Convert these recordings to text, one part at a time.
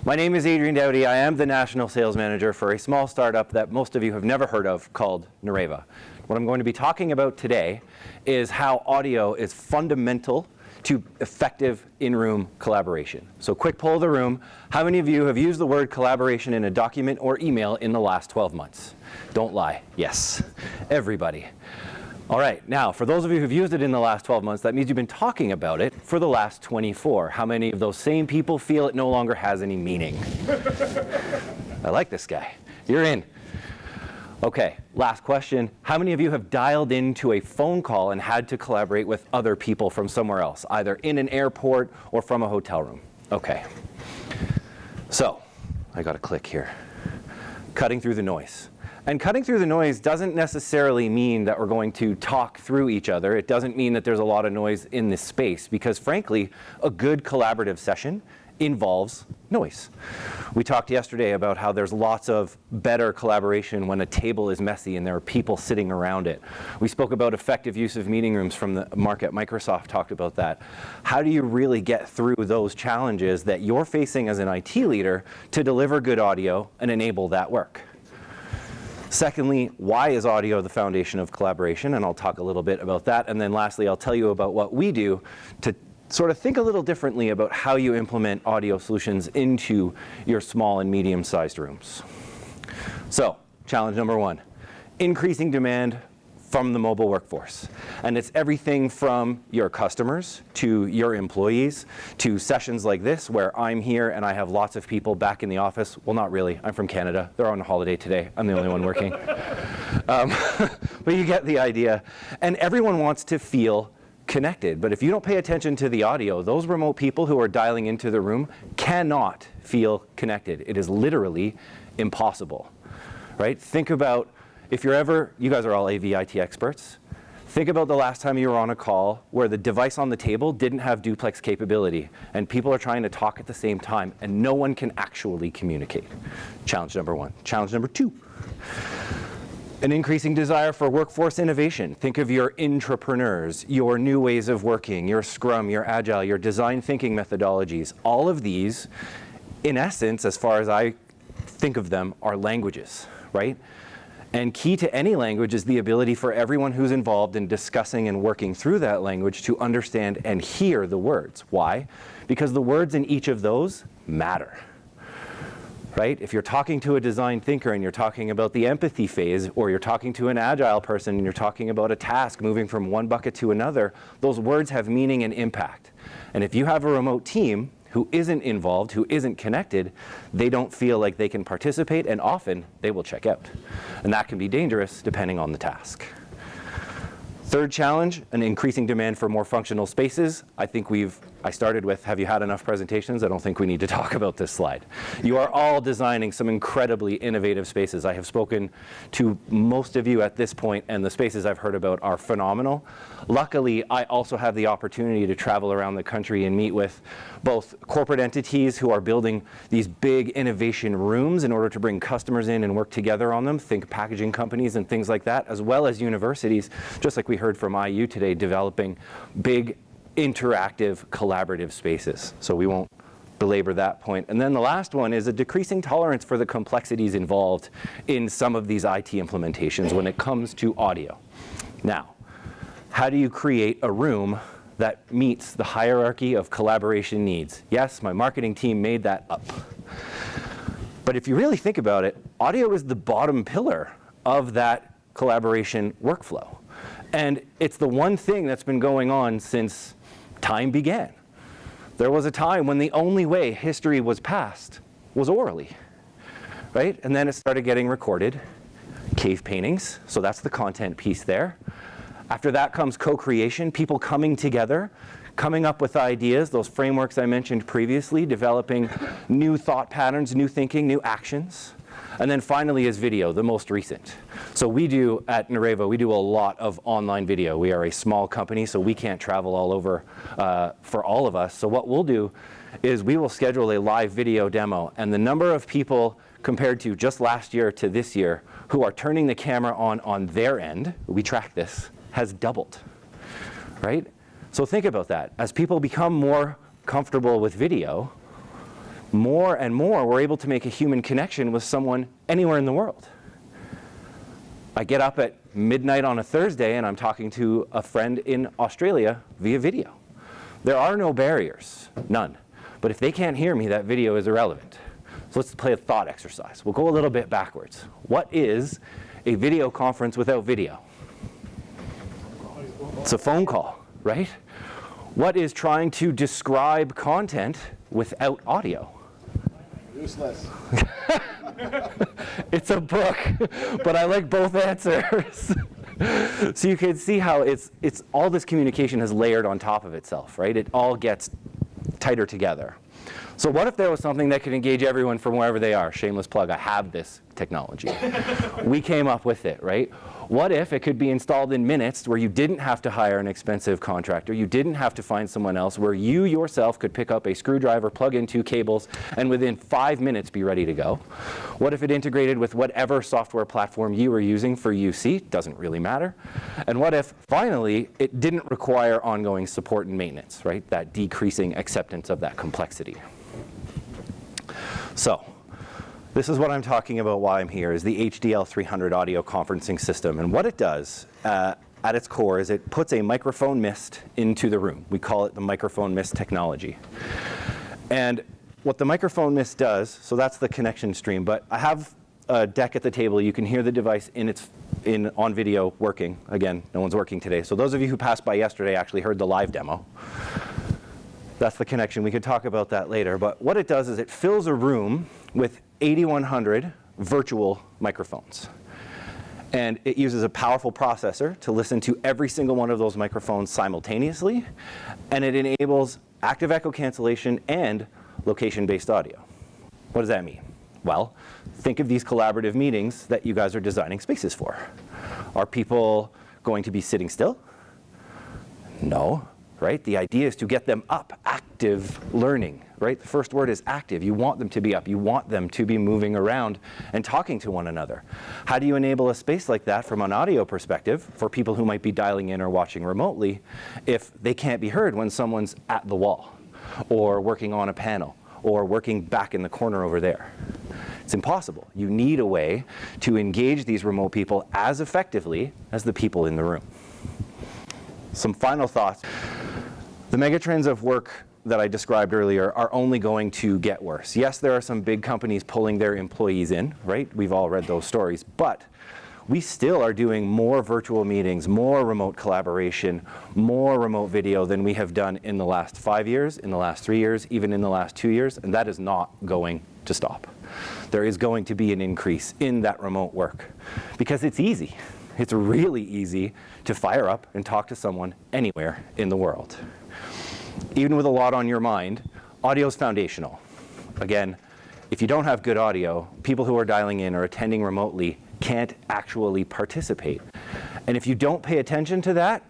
My name is Adrian Doughty. I am the National Sales Manager for a small startup that most of you have never heard of called Nureva. What I'm going to be talking about today is how audio is fundamental to effective in-room collaboration. So quick poll of the room, how many of you have used the word collaboration in a document or email in the last 12 months? Don't lie. Yes, everybody. All right, now for those of you who've used it in the last 12 months, that means you've been talking about it for the last 24. How many of those same people feel it no longer has any meaning? I like this guy. You're in. Okay, last question. How many of you have dialed into a phone call and had to collaborate with other people from somewhere else, either in an airport or from a hotel room? Okay. So, I got to click here. Cutting through the noise. And cutting through the noise doesn't necessarily mean that we're going to talk through each other. It doesn't mean that there's a lot of noise in this space, because frankly, a good collaborative session involves noise. We talked yesterday about how there's lots of better collaboration when a table is messy and there are people sitting around it. We spoke about effective use of meeting rooms from the market. Microsoft talked about that. How do you really get through those challenges that you're facing as an IT leader to deliver good audio and enable that work? Secondly, why is audio the foundation of collaboration? And I'll talk a little bit about that. And then lastly, I'll tell you about what we do to sort of think a little differently about how you implement audio solutions into your small and medium-sized rooms. So, challenge number one, increasing demand from the mobile workforce. And it's everything from your customers to your employees to sessions like this where I'm here and I have lots of people back in the office. Well, not really. I'm from Canada. They're on holiday today. I'm the only one working. But you get the idea. And everyone wants to feel connected. But if you don't pay attention to the audio, those remote people who are dialing into the room cannot feel connected. It is literally impossible, right? Think about, if you're ever, you guys are all AVIT experts, think about the last time you were on a call where the device on the table didn't have duplex capability and people are trying to talk at the same time and no one can actually communicate. Challenge number one. Challenge number two, an increasing desire for workforce innovation. Think of your intrapreneurs, your new ways of working, your Scrum, your Agile, your design thinking methodologies. All of these, in essence, as far as I think of them, are languages, right? And key to any language is the ability for everyone who's involved in discussing and working through that language to understand and hear the words. Why? Because the words in each of those matter, right? If you're talking to a design thinker and you're talking about the empathy phase, or you're talking to an agile person and you're talking about a task moving from one bucket to another, those words have meaning and impact. And if you have a remote team who isn't involved, who isn't connected, they don't feel like they can participate, and often they will check out. And that can be dangerous depending on the task. Third challenge, an increasing demand for more functional spaces. I started with, have you had enough presentations? I don't think we need to talk about this slide. You are all designing some incredibly innovative spaces. I have spoken to most of you at this point, and the spaces I've heard about are phenomenal. Luckily, I also have the opportunity to travel around the country and meet with both corporate entities who are building these big innovation rooms in order to bring customers in and work together on them, think packaging companies and things like that, as well as universities, just like we heard from IU today, developing big interactive collaborative spaces. So we won't belabor that point. And then the last one is a decreasing tolerance for the complexities involved in some of these IT implementations when it comes to audio. Now, how do you create a room that meets the hierarchy of collaboration needs? Yes, my marketing team made that up. But if you really think about it, audio is the bottom pillar of that collaboration workflow. And it's the one thing that's been going on since time began. There was a time when the only way history was passed was orally, right? And then it started getting recorded, cave paintings, so that's the content piece there. After that comes co-creation, people coming together, coming up with ideas, those frameworks I mentioned previously, developing new thought patterns, new thinking, new actions. And then finally is video, the most recent. So we do, at Nureva, we do a lot of online video. We are a small company, so we can't travel all over for all of us. So what we'll do is we will schedule a live video demo, and the number of people compared to just last year to this year who are turning the camera on their end, we track this, has doubled, right? So think about that. As people become more comfortable with video, more and more, we're able to make a human connection with someone anywhere in the world. I get up at midnight on a Thursday and I'm talking to a friend in Australia via video. There are no barriers, none. But if they can't hear me, that video is irrelevant. So let's play a thought exercise. We'll go a little bit backwards. What is a video conference without video? It's a phone call, right? What is trying to describe content without audio? Useless. It's a book, but I like both answers. So you can see how it's all this communication has layered on top of itself, right? It all gets tighter together. So what if there was something that could engage everyone from wherever they are? Shameless plug, I have this technology. We came up with it, right? What if it could be installed in minutes where you didn't have to hire an expensive contractor, you didn't have to find someone else, where you yourself could pick up a screwdriver, plug in 2 cables, and within 5 minutes be ready to go? What if it integrated with whatever software platform you were using for UC? Doesn't really matter. And what if, finally, it didn't require ongoing support and maintenance, right? That decreasing acceptance of that complexity. So, this is what I'm talking about, why I'm here, is the HDL 300 audio conferencing system. And what it does at its core is it puts a microphone mist into the room. We call it the microphone mist technology. And what the microphone mist does, so that's the connection stream, but I have a deck at the table. You can hear the device on video working. Again, no one's working today. So those of you who passed by yesterday actually heard the live demo. That's the connection. We could talk about that later. But what it does is it fills a room with 8,100 virtual microphones. And it uses a powerful processor to listen to every single one of those microphones simultaneously. And it enables active echo cancellation and location-based audio. What does that mean? Well, think of these collaborative meetings that you guys are designing spaces for. Are people going to be sitting still? No. Right? The idea is to get them up, active learning, right? The first word is active. You want them to be up. You want them to be moving around and talking to one another. How do you enable a space like that from an audio perspective for people who might be dialing in or watching remotely if they can't be heard when someone's at the wall or working on a panel or working back in the corner over there? It's impossible. You need a way to engage these remote people as effectively as the people in the room. Some final thoughts. The megatrends of work that I described earlier are only going to get worse. Yes, there are some big companies pulling their employees in, right? We've all read those stories, but we still are doing more virtual meetings, more remote collaboration, more remote video than we have done in the last 5 years, in the last 3 years, even in the last 2 years, and that is not going to stop. There is going to be an increase in that remote work because it's easy. It's really easy to fire up and talk to someone anywhere in the world. Even with a lot on your mind, audio is foundational. Again, if you don't have good audio, people who are dialing in or attending remotely can't actually participate. And if you don't pay attention to that,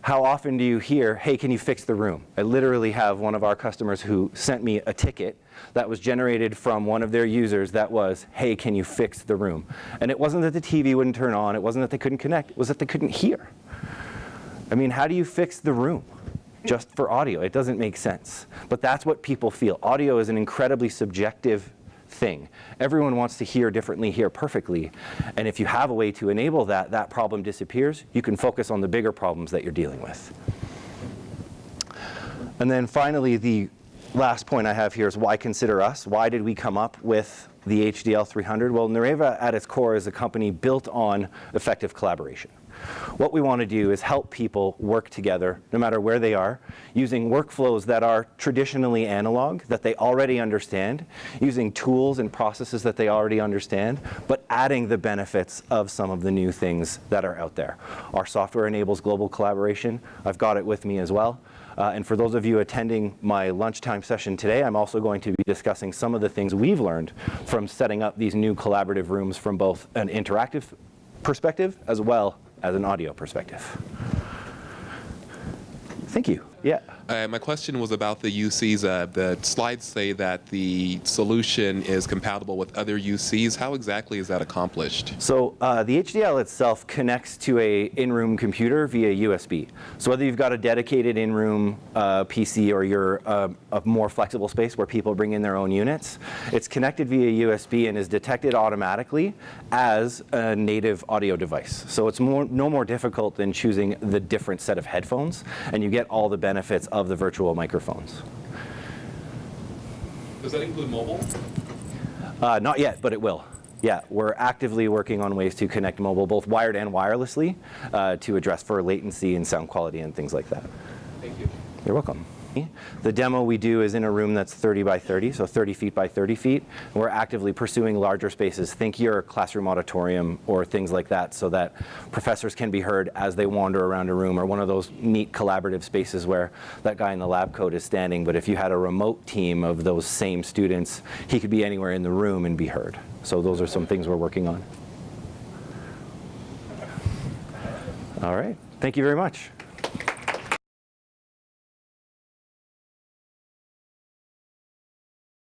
how often do you hear, hey, can you fix the room? I literally have one of our customers who sent me a ticket that was generated from one of their users that was, hey, can you fix the room? And it wasn't that the TV wouldn't turn on, it wasn't that they couldn't connect, it was that they couldn't hear. I mean, how do you fix the room just for audio? It doesn't make sense. But that's what people feel. Audio is an incredibly subjective thing. Everyone wants to hear differently, hear perfectly. And if you have a way to enable that, that problem disappears. You can focus on the bigger problems that you're dealing with. And then finally, the last point I have here is why consider us? Why did we come up with the HDL 300? Well, Nureva at its core is a company built on effective collaboration. What we want to do is help people work together, no matter where they are, using workflows that are traditionally analog, that they already understand, using tools and processes that they already understand, but adding the benefits of some of the new things that are out there. Our software enables global collaboration. I've got it with me as well. And for those of you attending my lunchtime session today, I'm also going to be discussing some of the things we've learned from setting up these new collaborative rooms from both an interactive perspective as well as an audio perspective. Thank you. Yeah. My question was about the UCs. The slides say that the solution is compatible with other UCs. How exactly is that accomplished? So the HDL itself connects to a in-room computer via USB. So whether you've got a dedicated in-room PC or you're a more flexible space where people bring in their own units, it's connected via USB and is detected automatically as a native audio device. So it's no more difficult than choosing the different set of headphones, and you get all the benefits of the virtual microphones. Does that include mobile? Not yet, but it will. Yeah, we're actively working on ways to connect mobile, both wired and wirelessly, to address for latency and sound quality and things like that. Thank you. You're welcome. The demo we do is in a room that's 30 by 30, so 30 feet by 30 feet. We're actively pursuing larger spaces. Think your classroom auditorium or things like that, so that professors can be heard as they wander around a room, or one of those neat collaborative spaces where that guy in the lab coat is standing, but if you had a remote team of those same students, he could be anywhere in the room and be heard. So those are some things we're working on. All right, thank you very much.